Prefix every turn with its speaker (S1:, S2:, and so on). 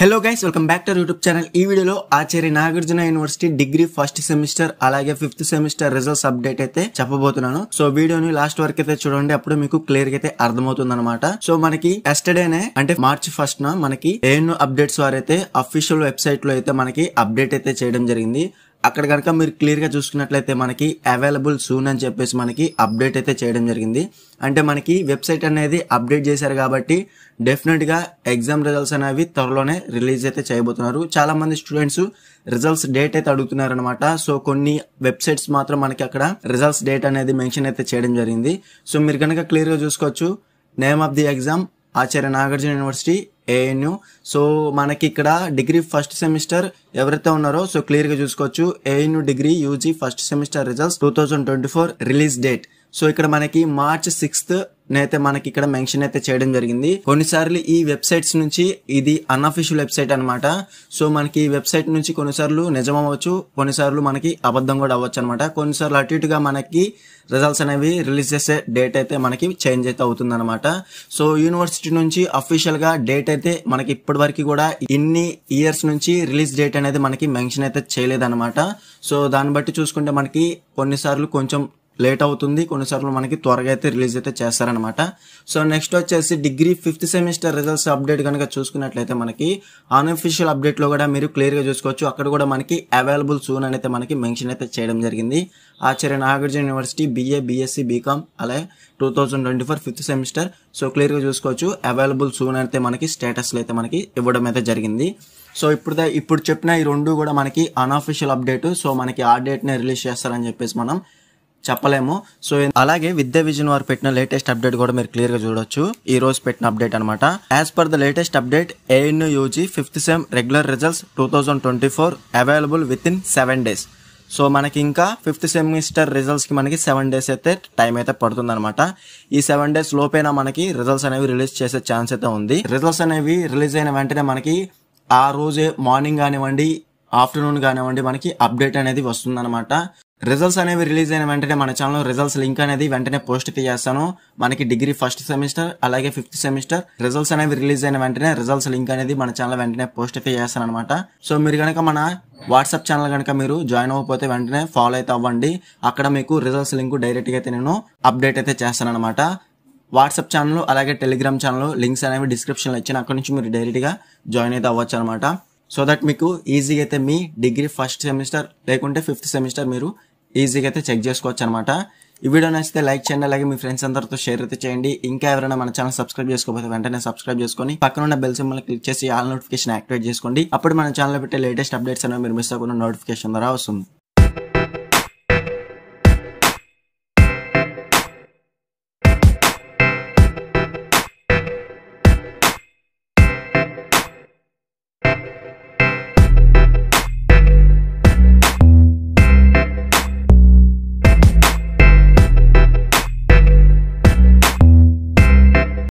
S1: Hello guys, welcome back to YouTube channel. ఈ వీడియోలో Acharya Nagarjuna university degree first semester అలాగే fifth semester results update అయితే చెప్పబోతున్నాను. సో వీడియోని లాస్ట్ వరకు అయితే చూడండి, అప్పుడు మీకు క్లియర్ గా అయితే అర్థమవుతుంది అనమాట. సో మనకి ఎస్టర్డేనే అంటే మార్చ్ 1st మనకి ANU అప్డేట్స్ వారైతే అఫీషియల్ వెబ్సైట్ లో అయితే మనకి అప్డేట్ అయితే చేయడం జరిగింది. అక్కడ కనుక మీరు క్లియర్ గా చూసుకున్నట్లయితే మనకి అవైలబుల్ సూన్ అని చెప్పేసి మనకి అప్డేట్ అయితే చేయడం జరిగింది. అంటే మనకి వెబ్సైట్ అనేది అప్డేట్ చేశారు కాబట్టి డెఫినెట్ గా ఎగ్జామ్ రిజల్ట్స్ అనేవి త్వరలోనే రిలీజ్ అయితే చేయబోతున్నారు. చాలా మంది స్టూడెంట్స్ రిజల్ట్స్ డేట్ అయితే అడుగుతున్నారు అనమాట. సో కొన్ని వెబ్సైట్స్ మాత్రం మనకి అక్కడ రిజల్ట్స్ డేట్ అనేది మెన్షన్ అయితే చేయడం జరిగింది. సో మీరు కనుక క్లియర్ గా చూసుకోవచ్చు, name of the exam Acharya Nagarjuna university ANU. So మనకి ఇక్కడ డిగ్రీ ఫస్ట్ సెమిస్టర్ ఎవరైతే ఉన్నారో సో క్లియర్ గా చూసుకోవచ్చు, ANU degree UG first semester results 2024 release date. So ఇక్కడ మనకి మార్చ్ 6th నైతే మనకి ఇక్కడ మెన్షన్ అయితే చేయడం జరిగింది. కొన్నిసార్లు ఈ వెబ్సైట్స్ నుంచి ఇది అన్అఫీషియల్ వెబ్సైట్ అనమాట. సో మనకి ఈ వెబ్సైట్ నుంచి కొన్నిసార్లు నిజం అవ్వచ్చు, కొన్నిసార్లు మనకి అబద్ధం కూడా అవ్వచ్చు అనమాట. కొన్నిసార్లు అటు ఇటుగా మనకి రిజల్ట్స్ అనేవి రిలీజ్ చేసే డేట్ అయితే మనకి చేంజ్ అయితే అవుతుంది అనమాట. సో యూనివర్సిటీ నుంచి అఫీషియల్ గా డేట్ అయితే మనకి ఇప్పటి వరకు కూడా ఇన్ని ఇయర్స్ నుంచి రిలీజ్ డేట్ అనేది మనకి మెన్షన్ అయితే చేయలేదన్నమాట. సో దాన్ని బట్టి చూసుకుంటే మనకి కొన్నిసార్లు కొంచెం లేట్ అవుతుంది, కొన్నిసార్లు మనకి త్వరగా అయితే రిలీజ్ అయితే చేస్తారనమాట. సో నెక్స్ట్ వచ్చేసి degree fifth semester results update కనుక చూసుకున్నట్లయితే మనకి అన్అఫీషియల్ అప్డేట్ లో కూడా మీరు క్లియర్ గా చూసుకోవచ్చు. అక్కడ కూడా మనకి అవైలబుల్ సూన్ అయితే మనకి మెన్షన్ అయితే చేయడం జరిగింది. Acharya Nagarjuna university BA BSc BCom అలాగే 2024 ఫిఫ్త్ సెమిస్టర్. సో క్లియర్ గా చూసుకోవచ్చు, అవైలబుల్ సూన్ అయితే మనకి స్టేటస్ లో అయితే మనకి ఇవ్వడం అయితే జరిగింది. సో ఇప్పుడు చెప్పిన ఈ రెండు కూడా మనకి అన్అఫీషియల్ అప్డేట్. సో మనకి ఆ డేట్ నే రిలీజ్ చేస్తారని చెప్పేసి మనం చెప్పలేము. సో అలాగే విద్యా విజన్ వారు పెట్టిన లేటెస్ట్ అప్డేట్ కూడా మీరు క్లియర్ గా చూడొచ్చు. ఈ రోజు పెట్టిన అప్డేట్ అనమాట. As per the latest update, ANU UG fifth sem regular results 2024 available with in 7 days. So మనకి ఇంకా ఫిఫ్త్ సెమిస్టర్ రిజల్ట్స్ కి మనకి 7 days అయితే టైం అయితే పడుతుంది అనమాట. ఈ 7 days లోపైనా మనకి రిజల్ట్స్ అనేవి రిలీజ్ చేసే ఛాన్స్ అయితే ఉంది. రిజల్ట్స్ అనేవి రిలీజ్ అయిన వెంటనే మనకి ఆ రోజే మార్నింగ్ కానివ్వండి, ఆఫ్టర్నూన్ కానివ్వండి మనకి అప్డేట్ అనేది వస్తుంది అనమాట. రిజల్ట్స్ అనేవి రిలీజ్ అయిన వెంటనే మన ఛానల్ రిజల్ట్స్ లింక్ అనేది వెంటనే పోస్ట్ చేస్తాను. మనకి డిగ్రీ ఫస్ట్ సెమిస్టర్ అలాగే ఫిఫ్త్ సెమిస్టర్ రిజల్ట్స్ అనేవి రిలీజ్ అయిన వెంటనే రిజల్ట్స్ లింక్ అనేది మన ఛానల్ వెంటనే పోస్ట్ చేస్తాను అనమాట. సో మీరు కనుక మన వాట్సాప్ ఛానల్ కనుక మీరు జాయిన్ అవ్వకపోతే వెంటనే ఫాలో అయితే అవ్వండి. అక్కడ మీకు రిజల్ట్స్ లింక్ డైరెక్ట్ గా అయితే నేను అప్డేట్ అయితే చేస్తాను అనమాట. వాట్సాప్ ఛానల్ అలాగే టెలిగ్రామ్ ఛానల్ లింక్స్ అనేవి డిస్క్రిప్షన్ లో ఇచ్చిన, అక్కడ నుంచి మీరు డైరెక్ట్ గా జాయిన్ అయితే అవ్వచ్చు అనమాట. సో దట్ మీకు ఈజీగా అయితే మీ డిగ్రీ ఫస్ట్ సెమిస్టర్ లేకుంటే ఫిఫ్త్ సెమిస్టర్ మీరు ఈజీగా అయితే చెక్ చేసుకోవచ్చు అనమాట. ఈ వీడియో నచ్చితే లైక్ చేయండి, అలాగే మీ ఫ్రెండ్స్ అందరితో షేర్ అయితే చేయండి. ఇంకా ఎవరైనా మన ఛానల్ సబ్స్క్రైబ్ చేసుకోకపోతే వెంటనే సబ్స్క్రైబ్ చేసుకొని పక్కన ఉన్న బెల్ సింబల్ క్లిక్ చేసి ఆల్ నోటిఫికేషన్ యాక్టివేట్ చేసుకోండి. అప్పుడు మన ఛానల్ పెట్టే లేటెస్ట్ అప్డేట్స్ అనేవి మీరు మిస్ అవ్వకుండా నోటిఫికేషన్ ద్వారా వస్తుంది.